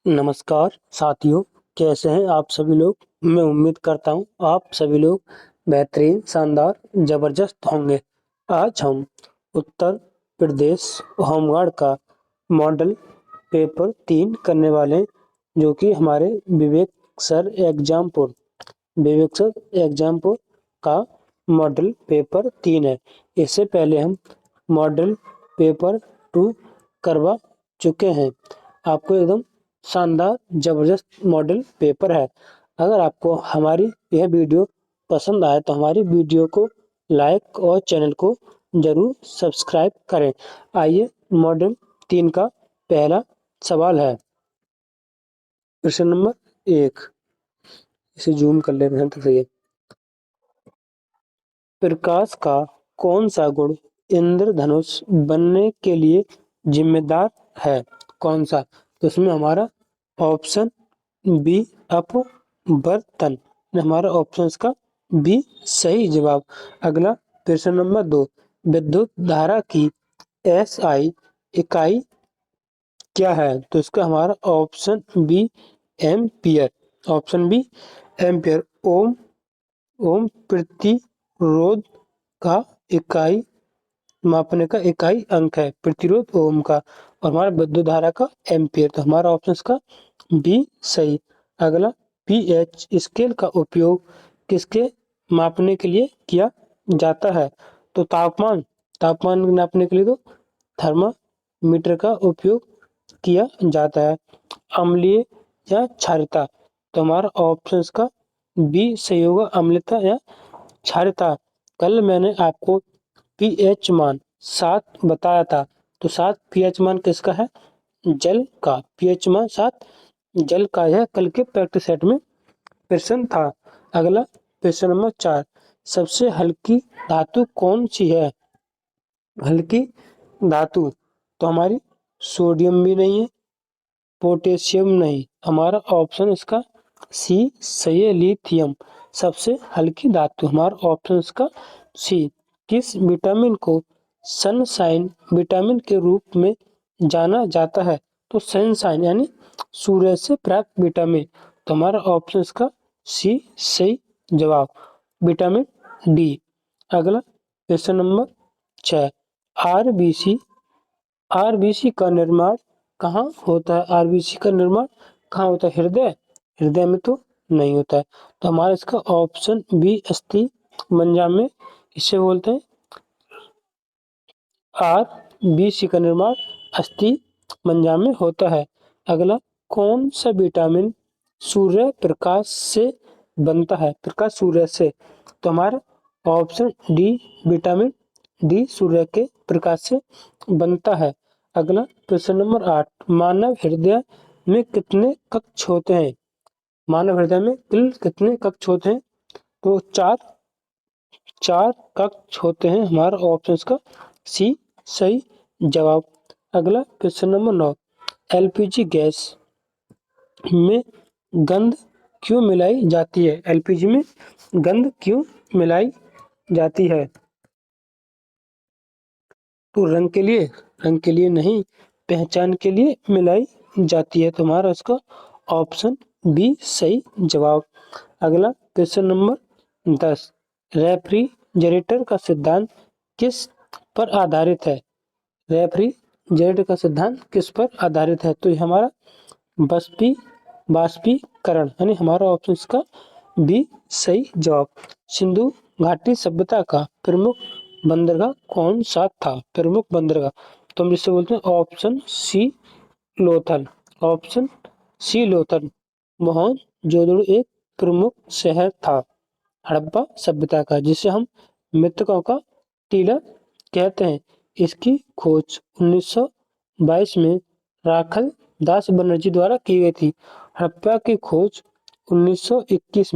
नमस्कार साथियों, कैसे हैं आप सभी लोग। मैं उम्मीद करता हूं आप सभी लोग बेहतरीन, शानदार, जबरदस्त होंगे। आज हम उत्तर प्रदेश होमगार्ड का मॉडल पेपर 3 करने वाले हैं, जो कि हमारे विवेक सर एग्जामपुर का मॉडल पेपर 3 है। इससे पहले हम मॉडल पेपर 2 करवा चुके हैं। आपको एकदम शानदार, जबरदस्त मॉडल पेपर है। अगर आपको हमारी यह वीडियो पसंद आए तो हमारी वीडियो को लाइक और चैनल को जरूर सब्सक्राइब करें। आइए मॉडल 3 का पहला सवाल है। प्रश्न नंबर 1, इसे जूम कर लेते हैं तो सही है। प्रकाश का कौन सा गुण इंद्रधनुष बनने के लिए जिम्मेदार है? कौन सा? तो इसमें हमारा ऑप्शन बी अपवर्तन, हमारा ऑप्शन का बी सही जवाब। अगला प्रश्न नंबर 2, विद्युत धारा की एसआई इकाई क्या है? तो इसका हमारा option B ampere. Option B ampere. Ohm ohm प्रतिरोध का इकाई मापने का इकाई अंक है, प्रतिरोध ओम का, और हमारा विद्युत धारा का एम्पियर। तो हमारा ऑप्शन का बी सही। अगला, पीएच स्केल का उपयोग किसके मापने के लिए किया जाता है? तो तापमान नापने के लिए तो थर्मामीटर का उपयोग किया जाता है। अम्लीय या क्षारीयता? तो हमारा ऑप्शन का बी सही होगा, अम्लता या क्षारीयता। कल मैंने आपको पीएच मान 7 बताया था, तो 7 पीएच मान किसका है? जल का। पीएच मान 7 जल का है। कल के प्रैक्टिस सेट में प्रश्न था। अगला प्रश्न नंबर 4, सबसे हल्की धातु कौन सी है? हल्की धातु तो हमारी सोडियम भी नहीं है, पोटेशियम नहीं। हमारा ऑप्शन इसका सी सही है, लिथियम। सबसे हल्की धातु हमारा ऑप्शन इसका सी। किस विटामिन को सनशाइन विटामिन के रूप में जाना जाता है? तो सनशाइन यानी सूर्य से प्राप्त विटामिन। तो हमारा ऑप्शन इसका सी सही जवाब, विटामिन डी। अगला प्रश्न नंबर 6, आरबीसी आरबीसी का निर्माण कहाँ होता है? आरबीसी का निर्माण कहाँ होता है? हृदय में तो नहीं होता है। तो हमारा इसका ऑप्शन बी अस्थि मज्जा में इसे बोलते हैं। आरबीसी का निर्माण अस्थि मज्जा में होता है। अगला, कौन सा विटामिन सूर्य प्रकाश से बनता है? प्रकाश सूर्य से। तो हमारा ऑप्शन डी विटामिन डी सूर्य के प्रकाश से बनता है। अगला प्रश्न नंबर 8, मानव हृदय में कितने कक्ष होते हैं? मानव हृदय में कुल कितने कक्ष होते हैं? तो चार कक्ष होते हैं। हमारा ऑप्शन का सी सही जवाब। अगला प्रश्न नंबर 9, एलपीजी गैस में गंध क्यों मिलाई जाती है? एलपीजी में गंध क्यों मिलाई जाती है? तो रंग के लिए नहीं, पहचान के लिए मिलाई जाती है। तुम्हारा इसका ऑप्शन बी सही जवाब। अगला प्रश्न नंबर 10, रेफ्रिजरेटर का सिद्धांत किस पर आधारित है? रेफ्रिजरेटर का सिद्धांत किस पर आधारित है? तो ये हमारा बाष्पीकरण, यानी हमारा ऑप्शन इसका बी सही जवाब। सिंधु घाटी सभ्यता का प्रमुख बंदरगाह कौन सा था? प्रमुख बंदरगाह तो हम जिससे बोलते हैं option C Lothal. Option C Lothal. Mohenjodaro एक प्रमुख शहर था हड़प्पा सभ्यता का, जिसे हम मृतकों का टीला कहते हैं। इसकी खोज 1922 में राखल दास बनर्जी द्वारा की गई थी। हड़प्पा की खोज 1921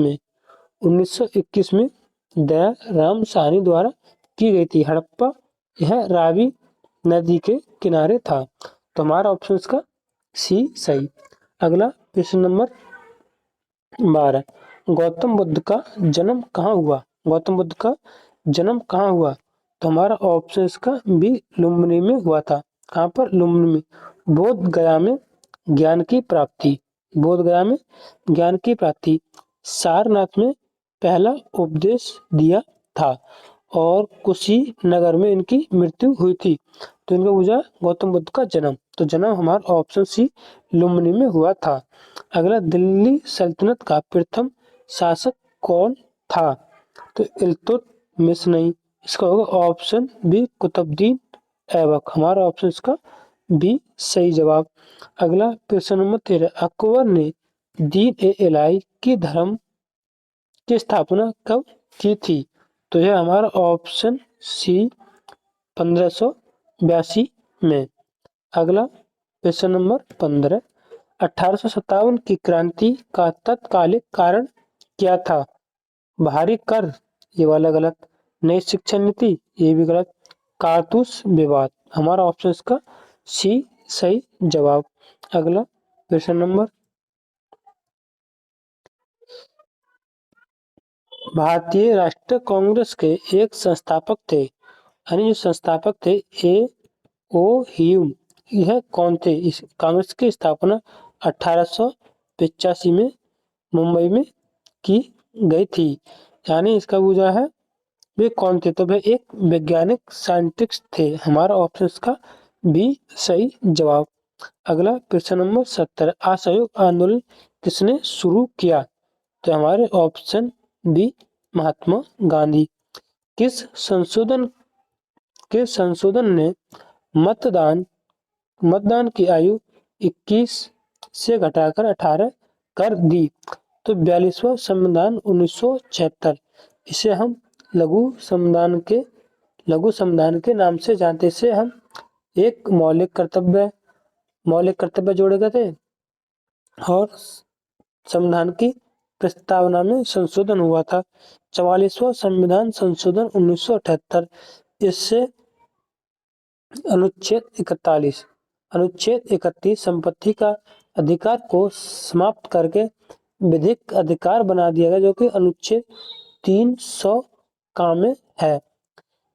में दयाराम साहनी द्वारा की गई थी। हड़प्पा यह रावी नदी के किनारे था। तो हमारा ऑप्शन इसका सी सही। अगला प्रश्न नंबर 12, गौतम बुद्ध का जन्म कहाँ हुआ? गौतम बुद्ध का जन्म कहाँ हुआ? तो हमारा ऑप्शन इसका बी लुम्बिनी में हुआ था। कहाँ पर? लुम्बिनी में। बोध गया में ज्ञान की प्राप्ति, बोध गया में ज्ञान की प्राप्ति, सारनाथ में पहला उपदेश दिया था और कुशीनगर में इनकी मृत्यु हुई थी। तो इनका पूछा गौतम बुद्ध का जन्म, तो जन्म हमारा ऑप्शन सी लुम्बिनी में हुआ था। अगला, दिल्ली सल्तनत का प्रथम शासक कौन था? तो इल्तुतमिश नहीं, इसका होगा ऑप्शन बी कुतुबुद्दीन ऐबक, हमारा ऑप्शन इसका बी सही जवाब। अगला प्रश्न नंबर 13, अकबर ने दीन ए इलाही की धर्म की स्थापना कब की थी? तो यह हमारा ऑप्शन सी 1582 में। अगला प्रश्न नंबर 15, 1857 की क्रांति का तत्कालिक कारण क्या था? भारी कर, ये वाला गलत, नई शिक्षा नीति, ये भी गलत, कारतूस विवाद, हमारा ऑप्शन इसका सी सही जवाब। अगला प्रश्न नंबर, भारतीय राष्ट्रीय कांग्रेस के एक संस्थापक थे, यानी जो संस्थापक थे ए ओ ह्यूम, यह कौन थे? इस कांग्रेस की स्थापना 1885 में मुंबई में की गई थी, यानी इसका पूछा है वे कौन थे? तो वे एक वैज्ञानिक साइंटिस्ट थे, हमारा ऑप्शन इसका बी सही जवाब। अगला प्रश्न नंबर 70, असहयोग आंदोलन किसने शुरू किया? तो हमारे ऑप्शन बी महात्मा गांधी। किस संशोधन ने मतदान मतदान की आयु 21 से घटाकर 18 कर दी? तो 42वां संविधान 1976, इसे हम लघु संविधान के नाम से जानते। से हम एक मौलिक कर्तव्य जोड़े गए थे और संविधान की प्रस्तावना में संशोधन हुआ था। 44वां संविधान संशोधन 1978, इससे अनुच्छेद 31 संपत्ति का अधिकार को समाप्त करके विधिक अधिकार बना दिया गया, जो कि अनुच्छेद 300 का में है।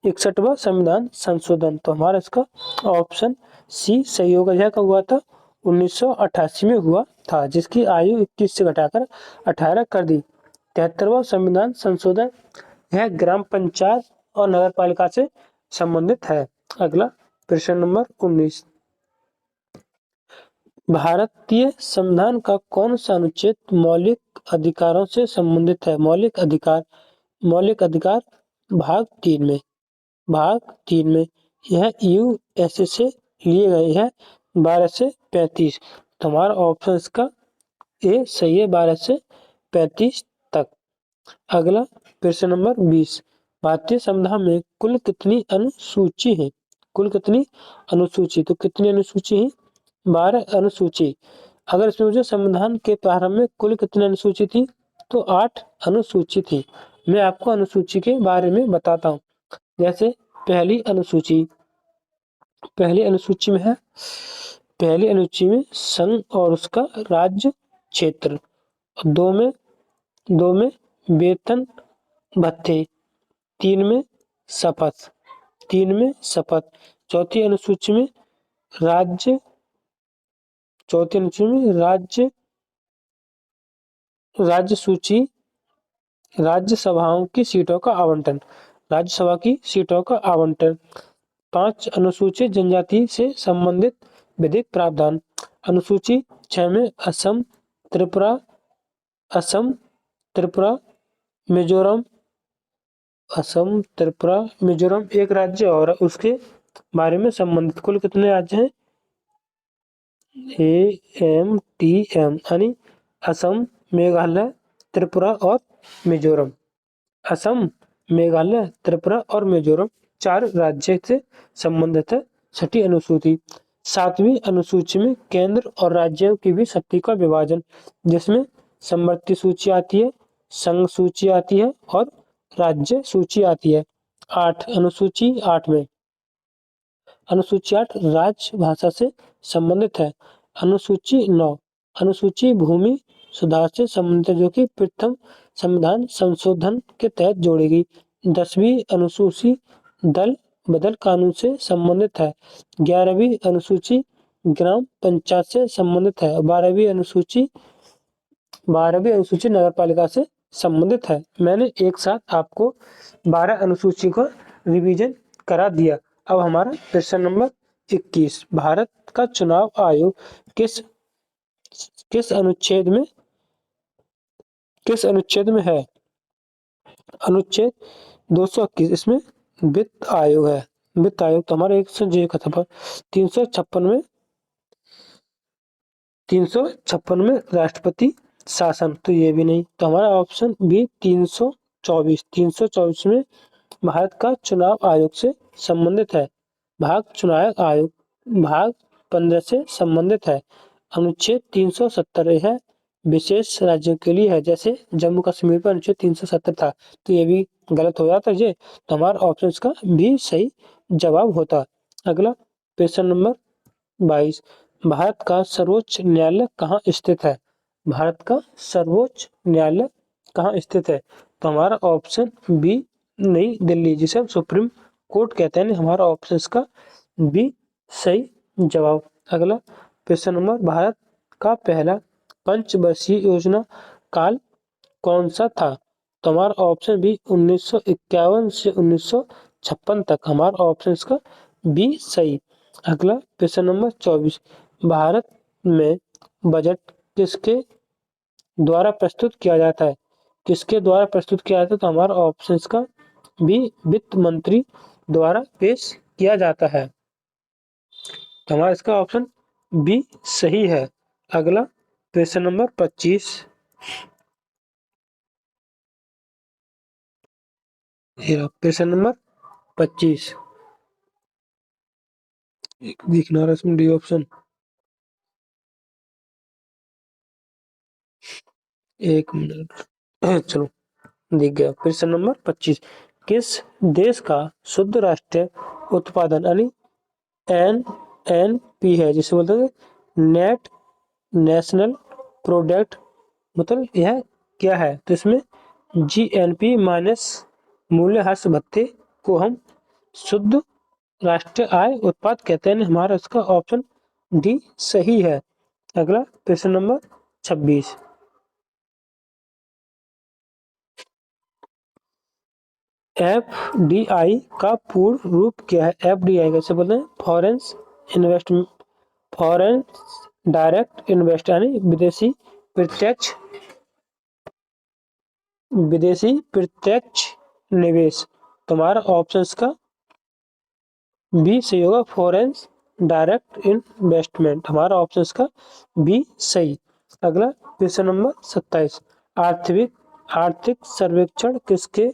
61वां संविधान संशोधन, तो हमारा इसका ऑप्शन सी सही होगा। यह कब हुआ था? 1988 में हुआ था, जिसकी आयु 21 से घटाकर 18 कर दी। 73वां संविधान संशोधन, यह ग्राम पंचायत और नगर पालिका से संबंधित है। अगला प्रश्न नंबर 19, भारतीय संविधान का कौन सा अनुच्छेद मौलिक अधिकारों से संबंधित है? मौलिक अधिकार भाग 3 में यह यूएसए से लिए गए हैं 12 से 35, तो हमारा ऑप्शन इसका ए सही है, 12 से 35 तक। अगला प्रश्न नंबर 20, भारतीय संविधान में कुल कितनी अनुसूची है? कुल कितनी अनुसूची? तो कितनी अनुसूची है? 12 अनुसूची। अगर इसमें मुझे संविधान के प्रारंभ में कुल कितनी अनुसूची थी? तो 8 अनुसूची थी। मैं आपको अनुसूची के बारे में बताता हूँ। जैसे पहली अनुसूची में है, पहली अनुसूची में संघ और उसका राज्य क्षेत्र, दो में वेतन भत्ते, 3 में शपथ, चौथी अनुसूची में राज्य राज्यसभाओं की सीटों का आवंटन, 5 अनुसूचित जनजाति से संबंधित विधिक प्रावधान। अनुसूची 6 में असम, त्रिपुरा, मिजोरम एक राज्य और उसके बारे में संबंधित कुल कितने राज्य हैं? AMTM, यानी असम, मेघालय, त्रिपुरा और मिजोरम। असम, मेघालय, त्रिपुरा और मिजोरम 4 राज्य से संबंधित है। छठी अनुसूची, 7वीं अनुसूची में केंद्र और राज्यों की भी शक्ति का विभाजन, जिसमें समवर्ती सूची आती है, संघ सूची आती है और राज्य सूची आती है। अनुसूची 8 में अनुसूची 8 राजभाषा से संबंधित है। अनुसूची 9 अनुसूची भूमि सुधार से संबंधित है, जो कि प्रथम संविधान संशोधन के तहत जोड़ेगी। 10वीं अनुसूची दल बदल कानून से संबंधित है। 11वीं अनुसूची ग्राम पंचायत से संबंधित है। 12वीं अनुसूची नगर पालिका से संबंधित है। मैंने एक साथ आपको 12 अनुसूची का रिवीजन करा दिया। अब हमारा प्रश्न नंबर 21, भारत का चुनाव आयोग किस किस अनुच्छेद में है? अनुच्छेद 221, इसमें वित्त आयोग है। वित्त आयोग तो हमारा 356 में राष्ट्रपति शासन, तो ये भी नहीं। तो हमारा ऑप्शन बी 324 में भारत का चुनाव आयोग से संबंधित है। भाग 15 से संबंधित है। अनुच्छेद 370 है, विशेष राज्यों के लिए है। जैसे जम्मू कश्मीर पर अनुच्छेद 370 था, तो ये भी गलत हो जाता है। तो हमारा ऑप्शन का भी सही जवाब होता। अगला प्रश्न नंबर 22, भारत का सर्वोच्च न्यायालय कहाँ स्थित है? भारत का सर्वोच्च न्यायालय कहाँ स्थित है? तो हमारा ऑप्शन बी नई दिल्ली, जिसे हम सुप्रीम कोर्ट कहते हैं। हमारा ऑप्शन का बी सही जवाब। अगला प्रश्न नंबर, भारत का पहला पंचवर्षीय योजना काल कौन सा था? तो हमारा ऑप्शन बी 1951 से 1956 तक। हमारा ऑप्शन का बी सही। अगला प्रश्न नंबर 24, भारत में बजट किसके द्वारा प्रस्तुत किया जाता है? किसके द्वारा प्रस्तुत किया जाता है? तो हमारा ऑप्शन का बी वित्त मंत्री द्वारा पेश किया जाता है। तो हमारा इसका ऑप्शन बी सही है। अगला प्रश्न नंबर 25, प्रश्न नंबर 25 दिखना रहा इसमें डी ऑप्शन। एक मिनट, चलो दिख गया। प्रश्न नंबर 25, किस देश का शुद्ध राष्ट्रीय उत्पादन यानी NNP है, जिसे बोलते हैं नेट नेशनल प्रोडक्ट, मतलब यह क्या है? तो इसमें GNP माइनस मूल्यह्रास भत्ते को हम शुद्ध राष्ट्रीय आय उत्पाद कहते हैं। हमारा इसका ऑप्शन डी सही है। अगला प्रश्न नंबर 26, FDI का पूर्ण रूप क्या है? FDI कैसे बोलते हैं? फॉरेन डायरेक्ट इन्वेस्ट, यानी विदेशी प्रत्यक्ष निवेश। तुम्हारा ऑप्शंस का बी सही होगा, फॉरेन डायरेक्ट इन्वेस्टमेंट। हमारा ऑप्शंस का बी सही। अगला प्रश्न नंबर 27, आर्थिक सर्वेक्षण किसके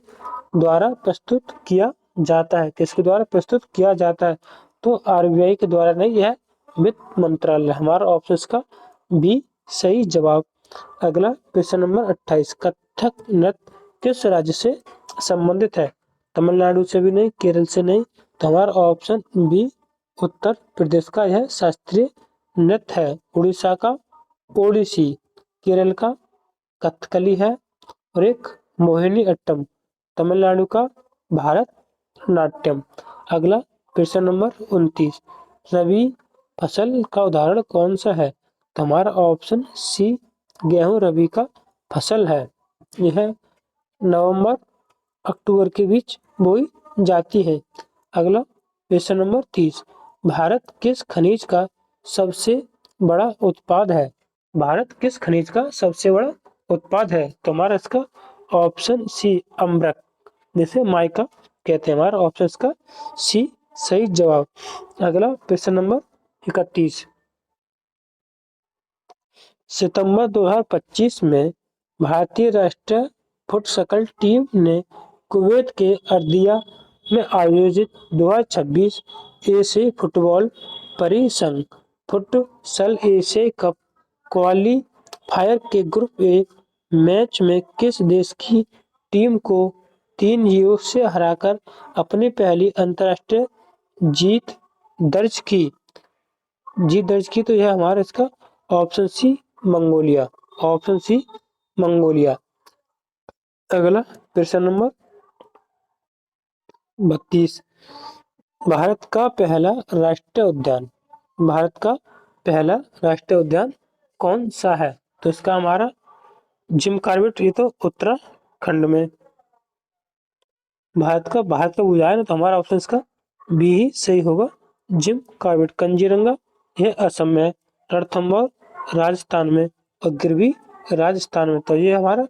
द्वारा प्रस्तुत किया जाता है? किसके द्वारा प्रस्तुत किया जाता है? तो RBI के द्वारा नहीं, यह वित्त मंत्रालय। हमारा ऑप्शन का बी सही जवाब। अगला प्रश्न नंबर 28, कथक नृत्य किस राज्य से संबंधित है? तमिलनाडु से भी नहीं, केरल से नहीं। तो हमारा ऑप्शन बी उत्तर प्रदेश का यह शास्त्रीय नृत्य है। उड़ीसा का ओडिसी, केरल का कथकली है, और एक मोहिनी अट्टम, तमिलनाडु का भारत नाट्यम। अगला प्रश्न नंबर 29, रबी फसल का उदाहरण कौन सा है? तो हमारा ऑप्शन सी गेहूं रबी का फसल है। यह नवंबर अक्टूबर के बीच बोई जाती है। अगला प्रश्न नंबर 30, भारत किस खनिज का सबसे बड़ा उत्पाद है? भारत किस खनिज का सबसे बड़ा उत्पाद है? तो हमारा इसका ऑप्शन सी अम्बरक, जिसे माइका कहते हैं। हमारा ऑप्शन का सी सही जवाब। अगला प्रश्न नंबर 31, सितंबर 2025 में भारतीय राष्ट्रीय फुटसकल टीम ने कुवैत के अर्दिया में आयोजित 2026 एशियाई फुटबॉल परिसंघ फुटसल एशिया कप क्वालीफायर के ग्रुप ए मैच में किस देश की टीम को 3-0 से हराकर अपनी पहली अंतर्राष्ट्रीय जीत दर्ज की? तो यह हमारा इसका option C Mongolia. Option C Mongolia. अगला प्रश्न नंबर 32, भारत का पहला राष्ट्रीय उद्यान। भारत का पहला राष्ट्रीय उद्यान कौन सा है? तो इसका हमारा जिम कॉर्बेट, ये तो उत्तराखंड में। भारत का भुजा है ना, तो हमारा ऑप्शन इसका बी ही सही होगा, जिम कॉर्बेट। कंजीरंगा ये असम में, रणथंभौर राजस्थान में और गिरवी राजस्थान में, तो ये हमारा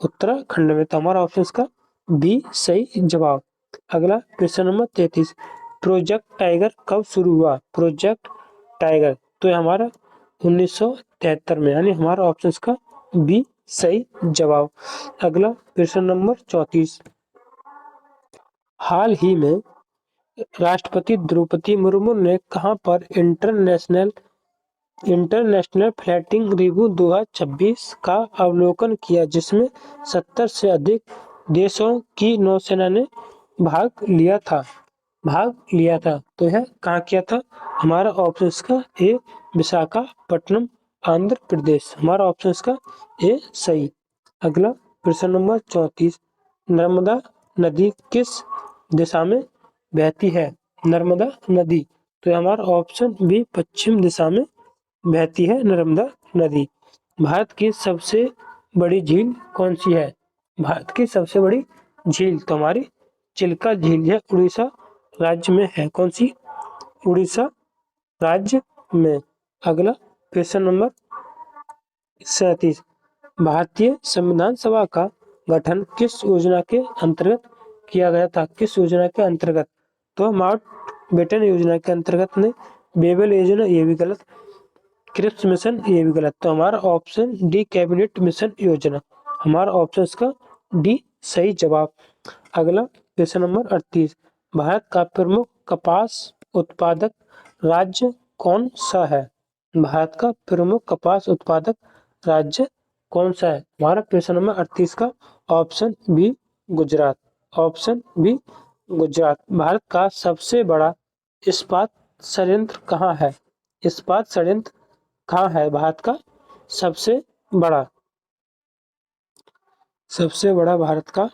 उत्तराखंड में, तो हमारा ऑप्शन इसका बी सही जवाब। अगला क्वेश्चन नंबर 33, प्रोजेक्ट टाइगर कब शुरू हुआ? प्रोजेक्ट टाइगर तो ये हमारा 1973 में, यानी हमारा ऑप्शन इसका बी सही जवाब। अगला क्वेश्चन नंबर 34, हाल ही में राष्ट्रपति द्रौपदी मुर्मू ने कहां पर इंटरनेशनल फ्लाइटिंग रिव्यू 2026 का अवलोकन किया, जिसमें 70 से अधिक देशों की नौसेना ने भाग लिया था। तो यह कहाँ किया था? हमारा ऑप्शन इसका ए विशाखापट्टनम आंध्र प्रदेश, हमारा ऑप्शन इसका ए सही। अगला प्रश्न नंबर 34, नर्मदा नदी किस दिशा में बहती है? नर्मदा नदी तो ये हमारा ऑप्शन बी पश्चिम दिशा में बहती है नर्मदा नदी। भारत की सबसे बड़ी झील कौन सी है? भारत की सबसे बड़ी झील तो हमारी चिल्का झील है, उड़ीसा राज्य में है। कौन सी? उड़ीसा राज्य में। अगला क्वेश्चन नंबर 37, भारतीय संविधान सभा का गठन किस योजना के अंतर्गत किया गया था? किस योजना के अंतर्गत? तो माउंटबेटन योजना के अंतर्गत ने, बेबल योजना ये भी गलत, क्रिप्स मिशन ये भी गलत, तो हमारा ऑप्शन डी कैबिनेट मिशन योजना, हमारा ऑप्शन इसका डी सही जवाब। अगला क्वेश्चन नंबर 38, भारत का प्रमुख कपास उत्पादक राज्य कौन सा है? भारत का प्रमुख कपास उत्पादक राज्य कौन सा है? हमारा क्वेश्चन नंबर 38 का option B Gujarat, option B Gujarat. Bharat का सबसे बड़ा इस्पात संयंत्र कहाँ है? इस्पात संयंत्र कहाँ है भारत का सबसे बड़ा भारत का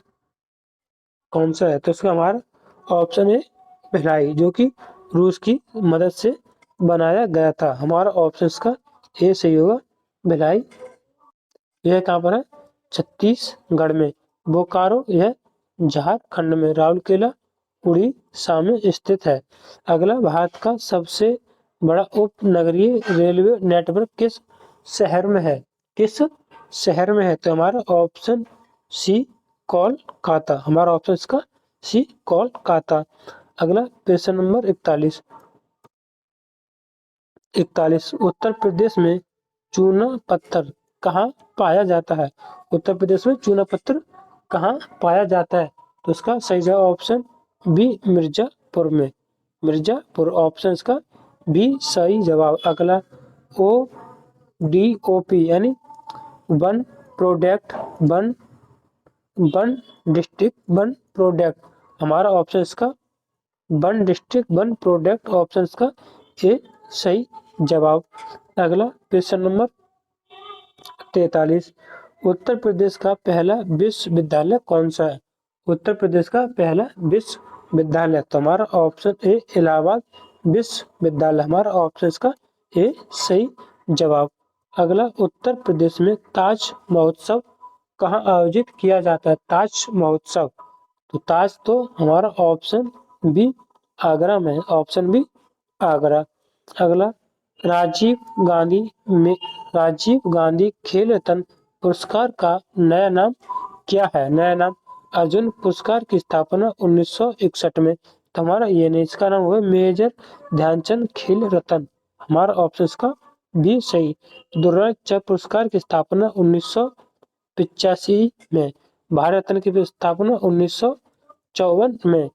कौन सा है? तो इसका हमारा ऑप्शन है भिलाई, जो कि रूस की मदद से बनाया गया था, हमारा ऑप्शन इसका ए सही होगा, भिलाई। यह कहाँ पर है? छत्तीसगढ़ में। बोकारो यह झारखंड में, राउरकेला उड़ीसा में स्थित है। अगला, भारत का सबसे बड़ा उपनगरीय रेलवे नेटवर्क किस शहर में है? किस शहर में है? तो हमारा ऑप्शन सी कोलकाता, हमारा ऑप्शन इसका सी कोलकाता। अगला क्वेश्चन नंबर 41, उत्तर प्रदेश में चूना पत्थर कहाँ पाया जाता है? उत्तर प्रदेश में चूना पत्थर कहाँ पाया जाता है? तो इसका सही जवाब ऑप्शन बी मिर्जापुर में, मिर्जापुर, ऑप्शन इसका बी सही जवाब। अगला ODOP यानी one product one district one product, हमारा ऑप्शन इसका one district one product, option इसका ए सही जवाब। अगला क्वेश्चन नंबर 43, उत्तर प्रदेश का पहला विश्वविद्यालय कौन सा है? उत्तर प्रदेश का पहला विश्वविद्यालय, तो हमारा ऑप्शन ए इलाहाबाद विश्वविद्यालय, हमारा ऑप्शन इसका ए सही जवाब। अगला, उत्तर प्रदेश में ताज महोत्सव कहाँ आयोजित किया जाता है? ताज महोत्सव, तो ताज तो हमारा ऑप्शन बी आगरा में, ऑप्शन बी आगरा। अगला, राजीव गांधी खेल रत्न पुरस्कार का नया नाम क्या है? नया नाम, अर्जुन पुरस्कार की स्थापना 1961 में, तो हमारा ये नहीं, इसका नाम हुआ मेजर ध्यानचंद खेल रत्न, हमारा ऑप्शन इसका बी सही। दुर्गाचार्य पुरस्कार की स्थापना 1985 में, भारत रत्न की स्थापना 1954 में।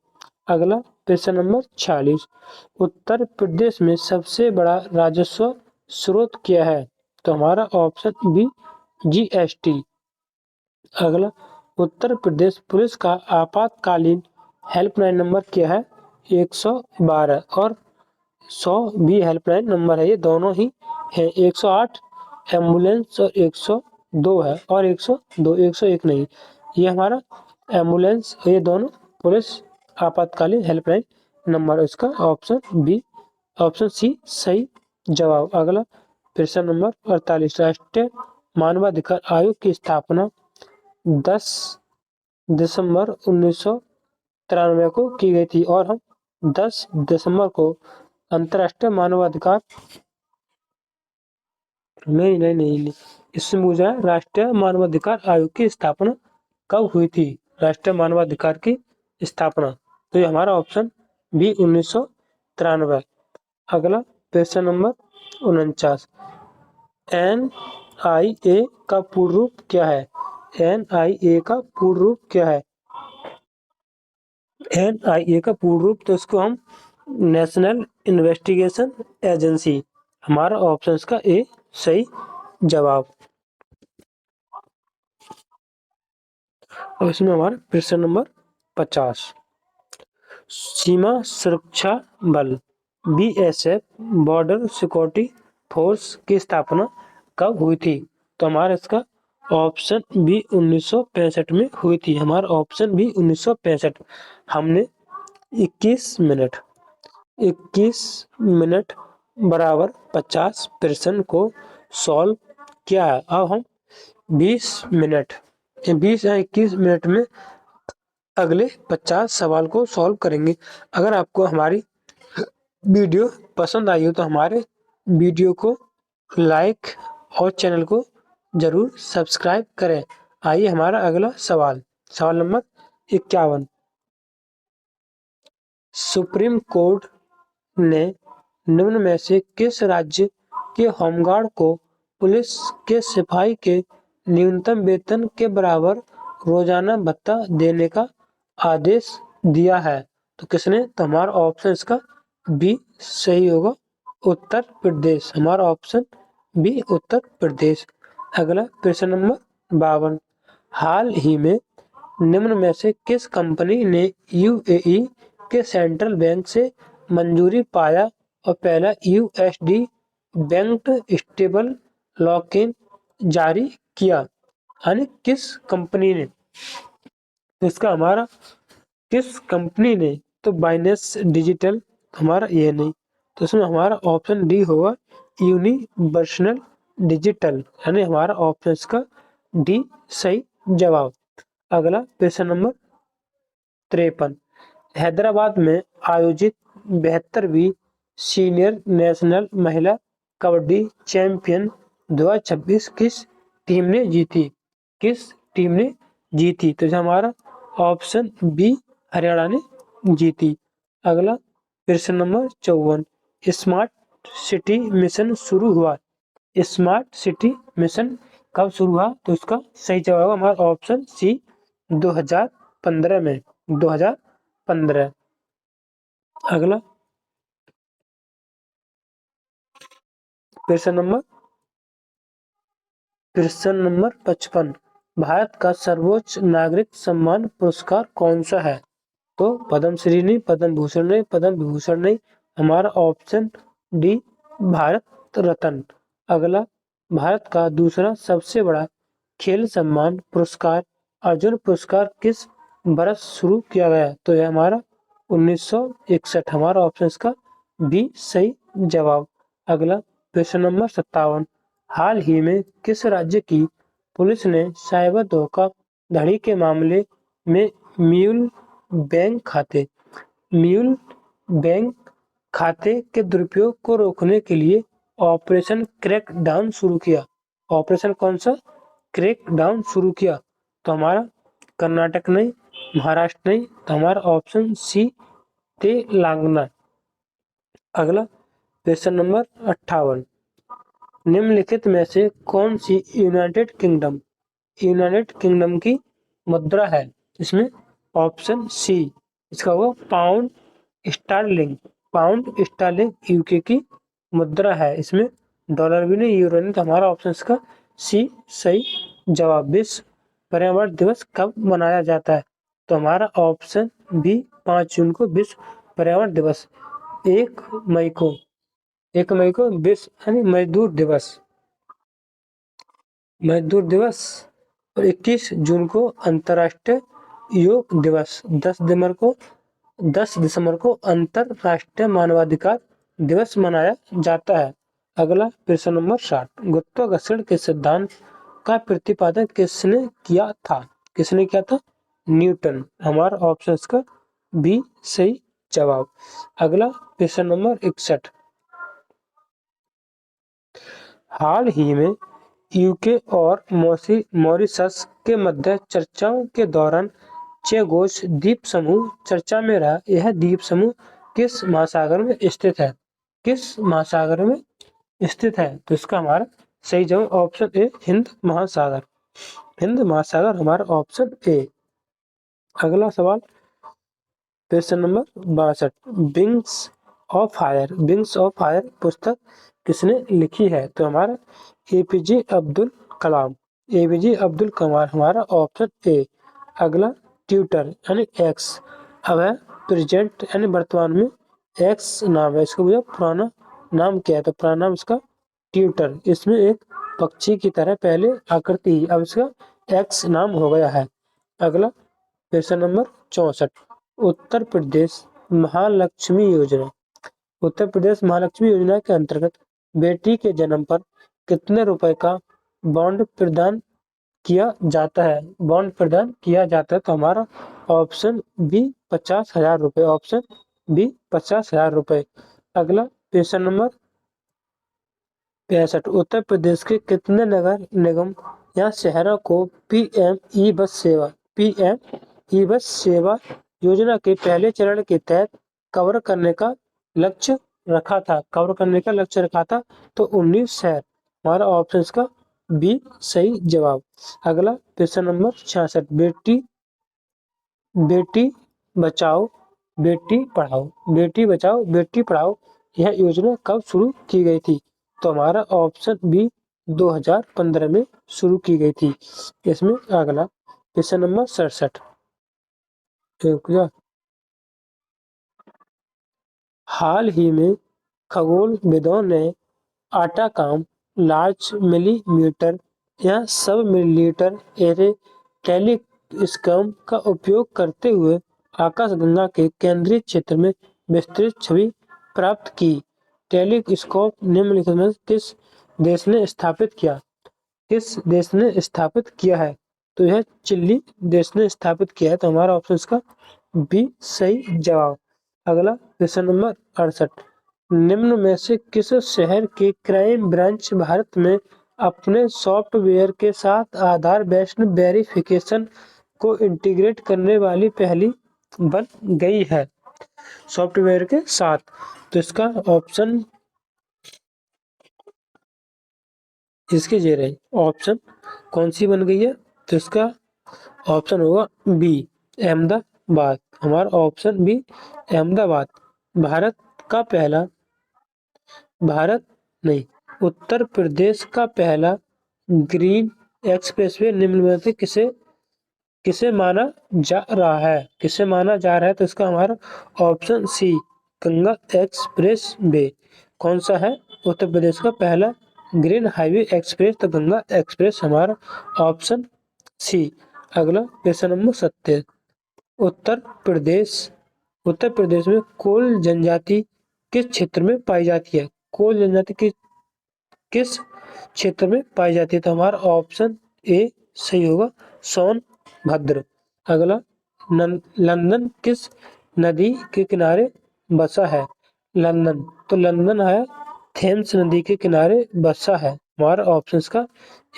अगला क्वेश्चन नंबर 46, उत्तर प्रदेश में सबसे बड़ा राजस्व स्रोत क्या है? तो हमारा ऑप्शन बी GST। अगला, उत्तर प्रदेश पुलिस का आपातकालीन हेल्पलाइन नंबर क्या है? 112 और 100 भी हेल्पलाइन नंबर है, ये दोनों ही है। 108 एम्बुलेंस और 102 है, और 102 101 नहीं, ये हमारा एम्बुलेंस, ये दोनों पुलिस आपातकालीन हेल्पलाइन नंबर, इसका ऑप्शन बी, ऑप्शन सी सही जवाब। अगला प्रश्न नंबर 48, राष्ट्रीय मानवाधिकार आयोग की स्थापना 10 दिसंबर 1993 को की गई थी और हम 10 दिसंबर को अंतर्राष्ट्रीय मानवाधिकार नहीं, इसमें पूछा है राष्ट्रीय मानवाधिकार आयोग की स्थापना कब हुई थी। राष्ट्रीय मानवाधिकार की स्थापना, तो ये हमारा ऑप्शन बी 1993। अगला प्रश्न नंबर 49, NIA का पूर्ण रूप क्या है। NIA का पूर्ण रूप क्या है। NIA का पूर्ण रूप, तो इसको हम नेशनल इन्वेस्टिगेशन एजेंसी, हमारा ऑप्शन का ए सही जवाब। और इसमें हमारा प्रश्न नंबर 50, सीमा सुरक्षा बल BSF बॉर्डर सिक्योरिटी फोर्स की स्थापना कब हुई थी। तो हमारा इसका ऑप्शन बी 1965 में हुई थी। हमारा ऑप्शन बी 1965। हमने 21 मिनट बराबर 50 प्रश्न को सॉल्व किया है। अब हम 20 मिनट 20 या 21 मिनट में अगले 50 सवाल को सॉल्व करेंगे। अगर आपको हमारी वीडियो पसंद आई हो तो हमारे वीडियो को लाइक और चैनल को जरूर सब्सक्राइब करें। आइए हमारा अगला सवाल नंबर 51, सुप्रीम कोर्ट ने निम्न में से किस राज्य के होमगार्ड को पुलिस के सिपाही के न्यूनतम वेतन के बराबर रोजाना भत्ता देने का आदेश दिया है। तो किसने, तो हमारा ऑप्शन इसका बी सही होगा, उत्तर प्रदेश। हमारा ऑप्शन बी उत्तर प्रदेश। अगला प्रश्न नंबर 52, हाल ही में निम्न में से किस कंपनी ने UAE के सेंट्रल बैंक से मंजूरी पाया और पहला USD बैंक्ड स्टेबल लॉक-इन जारी किया। यानी किस कंपनी ने, तो इसका हमारा किस कंपनी ने, तो बाइनेंस डिजिटल, हमारा ये नहीं, तो इसमें हमारा ऑप्शन डी होगा यूनिवर्सल डिजिटल, यानी हमारा ऑप्शन का डी सही जवाब। अगला प्रश्न नंबर 53, हैदराबाद में आयोजित 72वीं सीनियर नेशनल महिला कबड्डी चैंपियन 2026 किस टीम ने जीती। किस टीम ने जीती, तो हमारा ऑप्शन बी हरियाणा ने जीती। अगला प्रश्न नंबर 54, स्मार्ट सिटी मिशन शुरू हुआ। स्मार्ट सिटी मिशन कब शुरू हुआ, तो इसका सही जवाब हमारा ऑप्शन सी 2015 में, 2015। अगला प्रश्न नंबर 55, भारत का सर्वोच्च नागरिक सम्मान पुरस्कार कौन सा है। तो पद्मश्री नहीं, पद्म भूषण नहीं, पद्म विभूषण नहीं, हमारा ऑप्शन डी भारत रत्न। अगला, भारत का दूसरा सबसे बड़ा खेल सम्मान पुरस्कार अर्जुन पुरस्कार किस वर्ष शुरू किया गया, तो यह हमारा 1961। हमारा ऑप्शन इसका बी सही जवाब। अगला प्रश्न नंबर 57, हाल ही में किस राज्य की पुलिस ने साइबर धोखाधड़ी के मामले में म्यूल बैंक खाते के दुरुपयोग को रोकने के लिए ऑपरेशन क्रैकडाउन शुरू किया। ऑपरेशन कौन सा, क्रैकडाउन शुरू किया, तो हमारा कर्नाटक नहीं, महाराष्ट्र नहीं, तो हमारा ऑप्शन सी तेलंगाना। अगला प्रश्न नंबर 58, निम्नलिखित में से कौन सी यूनाइटेड किंगडम की मुद्रा है। इसमें ऑप्शन सी इसका वो पाउंड स्टर्लिंग यूके की मुद्रा है। इसमें डॉलर भी नहीं, यूरो नहीं, तो हमारा ऑप्शन इसका सी सही जवाब। विश्व पर्यावरण दिवस कब मनाया जाता है, तो हमारा ऑप्शन बी 5 जून को विश्व पर्यावरण दिवस। 1 मई को विश्व यानी मजदूर दिवस और 21 जून को अंतर्राष्ट्रीय योग दिवस। 10 दिसंबर को अंतर्राष्ट्रीय मानवाधिकार दिवस मनाया जाता है। अगला प्रश्न नंबर 60, गुरुत्वाकर्षण के सिद्धांत का प्रतिपादन किसने किया था? किसने किया था? न्यूटन। हमारा ऑप्शन का बी सही जवाब। अगला प्रश्न नंबर 61, हाल ही में यूके और मॉरिशस के मध्य चर्चाओं के दौरान चेगोस द्वीप समूह चर्चा में रहा। यह द्वीप समूह किस महासागर में स्थित है? किस महासागर में स्थित है? तो इसका हमारा सही जवाब ऑप्शन ए हिंद महासागर। हिंद महासागर हमारा ऑप्शन ए। अगला सवाल प्रश्न number 62, wings of fire. Wings of fire पुस्तक किसने लिखी है? तो हमारा एपीजे अब्दुल कलाम। एपीजे अब्दुल कलाम हमारा ऑप्शन ए। अगला ट्विटर यानी एक्स, अब है प्रेजेंट यानी वर्तमान में एक्स नाम है, इसका पुराना नाम क्या है? तो पुराना नाम इसका ट्विटर। इसमें एक पक्षी की तरह पहले आकृति, अब इसका एक्स नाम हो गया है। अगला प्रश्न नंबर 64, उत्तर प्रदेश महालक्ष्मी योजना। उत्तर प्रदेश महालक्ष्मी योजना के अंतर्गत बेटी के जन्म पर कितने रुपए का बॉन्ड प्रदान किया जाता है? बॉन्ड प्रदान किया जाता है। तो हमारा ऑप्शन बी 50,000 रुपए। ऑप्शन बी 50,000 रुपए। अगला प्रश्न नंबर 65, उत्तर प्रदेश के कितने नगर निगम या शहरों को पीएम ई बस सेवा योजना के पहले चरण के तहत कवर करने का लक्ष्य रखा था? कवर करने का लक्ष्य रखा था। तो 19 शहर। हमारा ऑप्शन का बी सही जवाब। अगला प्रश्न नंबर 66, बेटी बचाओ बेटी पढ़ाओ। बेटी बचाओ बेटी पढ़ाओ यह योजना कब शुरू की गई थी? तो हमारा ऑप्शन बी 2015 में शुरू की गई थी। इसमें अगला प्रश्न नंबर 67, हाल ही में खगोलविदों ने आटाकाम लार्ज मिलीमीटर या सब मिलीमीटर एरे टेलीस्कोप का उपयोग करते हुए आकाशगंगा के केंद्रीय क्षेत्र में विस्तृत छवि प्राप्त की। टेलीस्कोप निम्नलिखित में किस देश ने स्थापित किया? किस देश ने स्थापित किया है? तो यह चिली देश ने स्थापित किया है। तो हमारा ऑप्शन इसका बी सही जवाब। अगला प्रश्न नंबर 68, निम्न में से किस शहर के क्राइम ब्रांच भारत में अपने सॉफ्टवेयर के साथ आधार बेस्ड वेरिफिकेशन को इंटीग्रेट करने वाली पहली बन गई है? सॉफ्टवेयर के साथ। तो इसका ऑप्शन इसके जे रहे ऑप्शन कौन सी बन गई है? तो इसका ऑप्शन होगा बी अहमदाबाद। हमारा ऑप्शन बी अहमदाबाद। भारत का पहला भारत नहीं उत्तर प्रदेश का पहला ग्रीन एक्सप्रेसवे निम्न में से किसे किसे माना जा रहा है? किसे माना जा रहा है? तो इसका हमारा option C Ganga expressway. कौन सा है उत्तर प्रदेश का पहला ग्रीन हाईवे एक्सप्रेस? तो गंगा एक्सप्रेस हमारा ऑप्शन सी। अगला प्रश्न नंबर 70, उत्तर प्रदेश उत्तर प्रदेश में कोल जनजाति किस क्षेत्र में पाई जाती है? कोल जनजाति किस क्षेत्र में पाई जाती है? तो हमारा ऑप्शन ए सही होगा, सोनभद्र। अगला लंदन किस नदी के किनारे बसा है? लंदन। तो लंदन है थेम्स नदी के किनारे बसा है। हमारा ऑप्शन का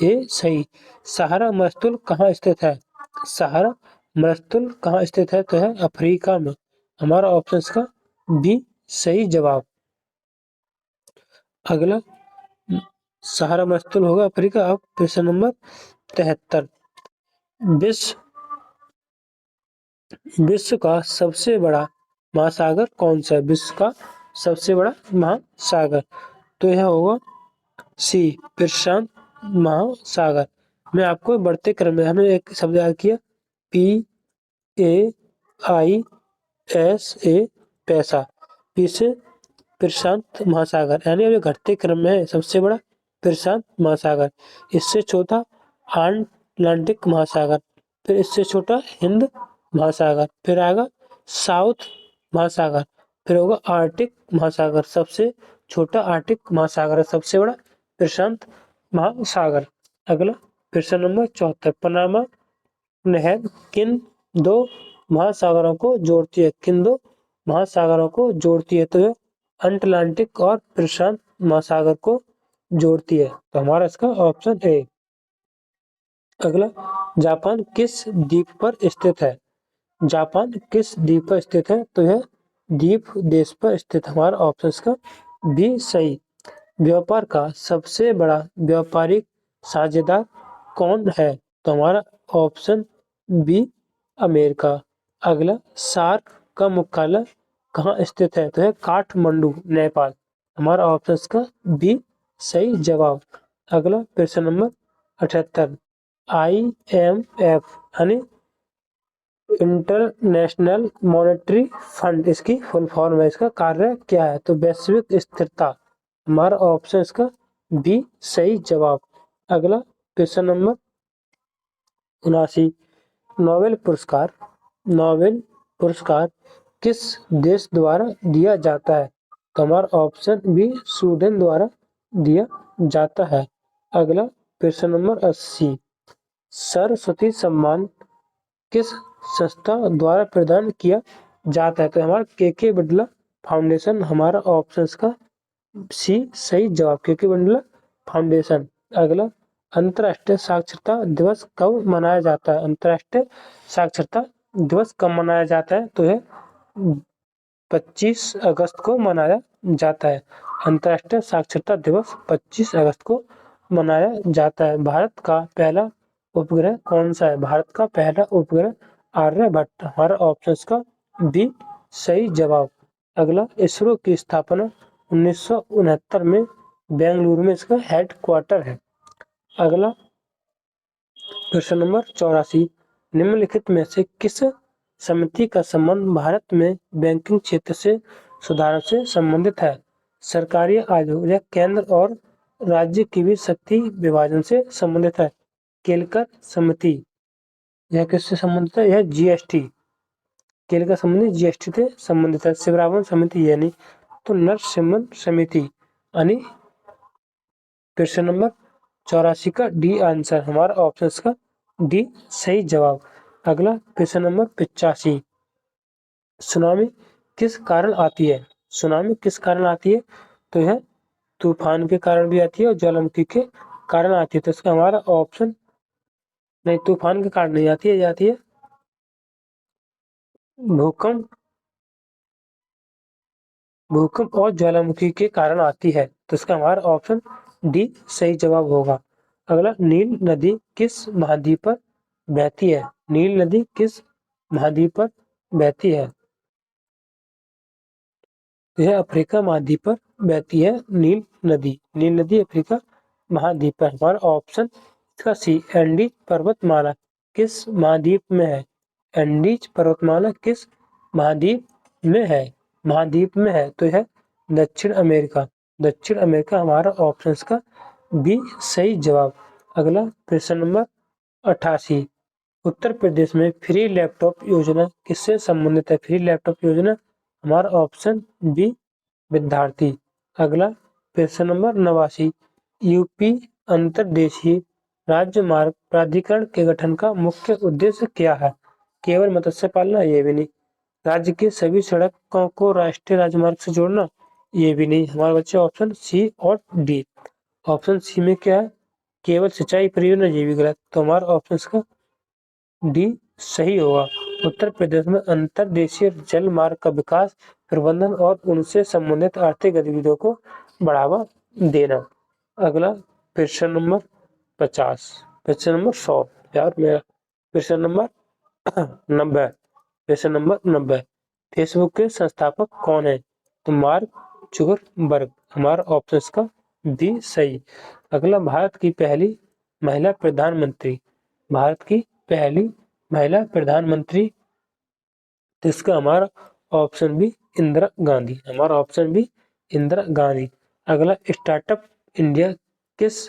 ए सही। सहारा मरुस्थल कहाँ स्थित है? सहारा मरुस्थल कहाँ स्थित है? तो है अफ्रीका में। हमारा ऑप्शन का बी सही जवाब। अगला सहारा मरुस्थल होगा अफ्रीका। अब प्रश्न नंबर 73, विश्व का सबसे बड़ा महासागर कौन सा है? विश्व का सबसे बड़ा महासागर। तो यह होगा सी प्रशांत महासागर। मैं आपको बढ़ते क्रम में हमने एक शब्द याद किया PAISA पैसा। पी से प्रशांत महासागर यानी अभी घटते क्रम में है सबसे बड़ा प्रशांत महासागर। इससे छोटा अटलांटिक महासागर, फिर इससे छोटा हिंद महासागर, फिर आएगा साउथ महासागर, फिर होगा आर्टिक महासागर, सबसे छोटा आर्कटिक महासागर है, सबसे बड़ा प्रशांत महासागर। अगला प्रश्न नंबर 74, पनामा नहर किन दो महासागरों को जोड़ती है? किन दो महासागरों को जोड़ती है? तो यह अटलांटिक और प्रशांत महासागर को जोड़ती है। तो हमारा इसका ऑप्शन ए। अगला, जापान किस द्वीप पर स्थित है? जापान किस द्वीप पर स्थित है? तो यह द्वीप देश पर स्थित। हमारा ऑप्शन इसका बी सही। व्यापार का सबसे बड़ा व्यापारिक साझेदार कौन है? तो हमारा ऑप्शन बी अमेरिका। अगला, सार्क का मुख्यालय कहाँ स्थित है? तो है काठमांडू, नेपाल। हमारा ऑप्शन इसका बी सही जवाब। अगला प्रश्न नंबर 78, IMF यानी इंटरनेशनल मॉनेटरी फंड, इसकी फुल फॉर्म है, इसका कार्य क्या है? तो वैश्विक स्थिरता। हमारा ऑप्शन इसका बी सही जवाब। अगला प्रश्न नंबर 79, नोबेल पुरस्कार किस देश द्वारा दिया जाता है? तो हमारा ऑप्शन बी स्वीडन द्वारा दिया जाता है। अगला प्रश्न नंबर 80, सरस्वती सम्मान किस संस्था द्वारा प्रदान किया जाता है? तो हमारा के बिड़ला फाउंडेशन। हमारा ऑप्शन का सी सही जवाब, के बिड़ला फाउंडेशन। अगला, अंतर्राष्ट्रीय साक्षरता दिवस कब मनाया जाता है? अंतर्राष्ट्रीय साक्षरता दिवस कब मनाया जाता है? तो यह 25 अगस्त को मनाया जाता है। अंतर्राष्ट्रीय साक्षरता दिवस 25 अगस्त को मनाया जाता है। भारत का पहला उपग्रह कौन सा है? भारत का पहला उपग्रह आर्यभट्ट। हमारा ऑप्शन का बी सही जवाब। अगला, इसरो की स्थापना 1969 में बेंगलुरु में इसका हेडक्वार्टर है। अगला प्रश्न नंबर 84, निम्नलिखित में से किस समिति का संबंध भारत में बैंकिंग क्षेत्र से सुधार से संबंधित है? सरकारी आयोग या केंद्र और राज्य की भी शक्ति विभाजन से संबंधित है? केलकर समिति यह किससे संबंधित है? यह जीएसटी, केलकर समिति जीएसटी से संबंधित है। शिवरामन समिति यानी तो नरसिम्हन समिति यानी प्रश्न नंबर 84 का डी आंसर। हमारा ऑप्शन का डी सही जवाब। अगला प्रश्न नंबर 85, सुनामी किस कारण आती है? सुनामी किस कारण आती है? तो यह तूफान के कारण भी आती है और ज्वालामुखी के कारण आती है। तो इसका हमारा ऑप्शन नहीं, तूफान के कारण नहीं आती है, जाती है भूकंप, भूकंप और ज्वालामुखी के कारण आती है। तो इसका हमारा ऑप्शन डी सही जवाब होगा। अगला, नील नदी किस महाद्वीप पर बहती है? नील नदी किस महाद्वीप पर बहती है? यह अफ्रीका महाद्वीप पर बहती है नील नदी। नील नदी अफ्रीका महाद्वीप पर। हमारा ऑप्शन इसका सी, एंडीज पर्वतमाला किस महाद्वीप में है? एंडीज पर्वतमाला किस महाद्वीप में है? महाद्वीप में है तो यह दक्षिण अमेरिका। दक्षिण अमेरिका हमारा ऑप्शन का बी सही जवाब। अगला प्रश्न नंबर 88, उत्तर प्रदेश में फ्री लैपटॉप योजना किससे संबंधित है? फ्री लैपटॉप योजना हमारा ऑप्शन बी विद्यार्थी। अगला प्रश्न नंबर 89, यूपी अंतर्देशीय राजमार्ग प्राधिकरण के गठन का मुख्य उद्देश्य क्या है? केवल मत्स्य पालना? ये भी नहीं। राज्य के सभी सड़कों को राष्ट्रीय राजमार्ग से जोड़ना? ये भी नहीं। हमारे बच्चे ऑप्शन सी और डी। ऑप्शन सी में क्या है? केवल सिंचाई परियोजना? ये भी गलत। तो हमारा ऑप्शन का डी सही होगा। उत्तर प्रदेश में अंतर्देशीय जल मार्ग का विकास, प्रबंधन और उनसे संबंधित आर्थिक गतिविधियों को बढ़ावा देना। अगला प्रश्न नंबर 50, प्रश्न नंबर 100 यार मेरा, प्रश्न नंबर 90, प्रश्न नंबर 90, फेसबुक के संस्थापक कौन है? तो मार्क जुकरबर्ग। हमारा ऑप्शन का डी सही। अगला, भारत की पहली महिला प्रधानमंत्री, भारत की पहली महिला प्रधानमंत्री, तो इसका हमारा ऑप्शन भी इंदिरा गांधी। हमारा ऑप्शन भी इंदिरा गांधी। अगला, स्टार्टअप इंडिया किस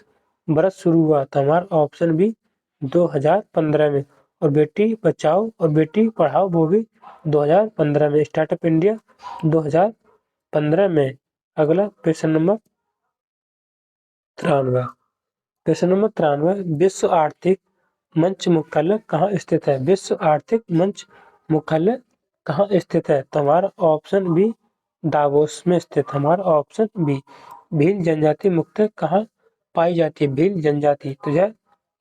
वर्ष शुरू हुआ? तो हमारा ऑप्शन भी 2015 में। और बेटी बचाओ और बेटी पढ़ाओ वो भी 2015 में। स्टार्टअप इंडिया 2015 में। अगला प्रश्न नंबर 93। प्रश्न नंबर 93, विश्व आर्थिक मंच मुख्यालय कहाँ स्थित है? विश्व आर्थिक मंच मुख्यालय कहाँ स्थित है? तो हमारा ऑप्शन बी दावोस में स्थित। हमारा ऑप्शन बी। भील जनजाति मुख्यतः कहाँ पाई जाती है? भील जनजाति तो यह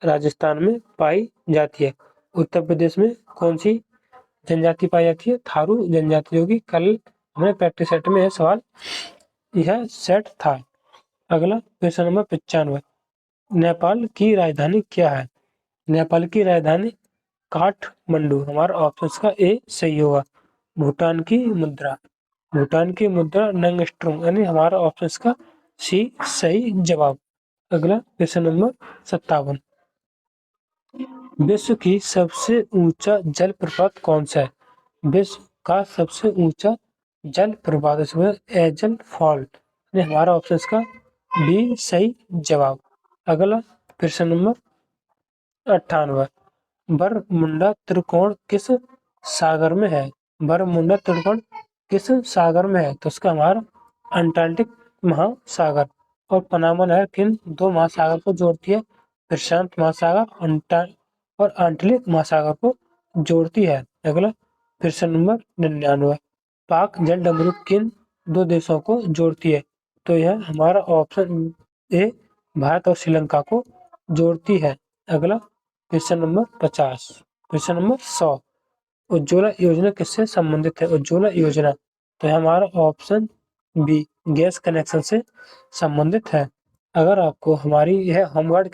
राजस्थान में पाई जाती है। उत्तर प्रदेश में कौन सी जनजाति पाई जाती है? थारू जनजाति, जो कि कल हमें प्रैक्टिस सेट में यह सवाल यह सेट था। अगला प्रश्न नंबर 95, नेपाल की राजधानी क्या है? नेपाल की राजधानी काठमांडू। हमारा ऑप्शन का ए सही होगा। भूटान की मुद्रा, भूटान की मुद्रा नंगस्ट्रोंग, यानी हमारा ऑप्शन का सी सही जवाब। अगला प्रश्न नंबर 57, विश्व की सबसे ऊंचा जलप्रपात कौन सा है? विश्व का सबसे ऊंचा जलप्रपात इसमें एजल फॉल, हमारा ऑप्शन का बी सही जवाब। अगला प्रश्न नंबर 98, बरमुंडा त्रिकोण किस सागर में है? बरमुंडा त्रिकोण किस सागर में है? तो उसका हमारा अंटार्कटिक महासागर और पनामा नहर किन दो महासागर को जोड़ती है? प्रशांत महासागर और आंटलिक महासागर को जोड़ती है। अगला प्रश्न नंबर 99, पाक जल डमरू किन दो देशों को जोड़ती है? तो यह हमारा ऑप्शन ए भारत और श्रीलंका को जोड़ती है। अगला प्रश्न नंबर 50, प्रश्न नंबर 100, उज्ज्वला योजना किससे संबंधित है? उज्ज्वला योजना तो हमारा ऑप्शन बी गैस कनेक्शन से संबंधित है। अगर आपको हमारी यह होमगार्ड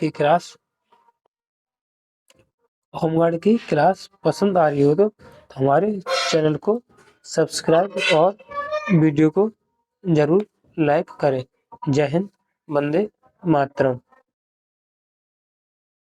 की क्लास पसंद आ रही हो तो हमारे चैनल को सब्सक्राइब और वीडियो को जरूर लाइक करें। जय हिंद, वंदे मातरम।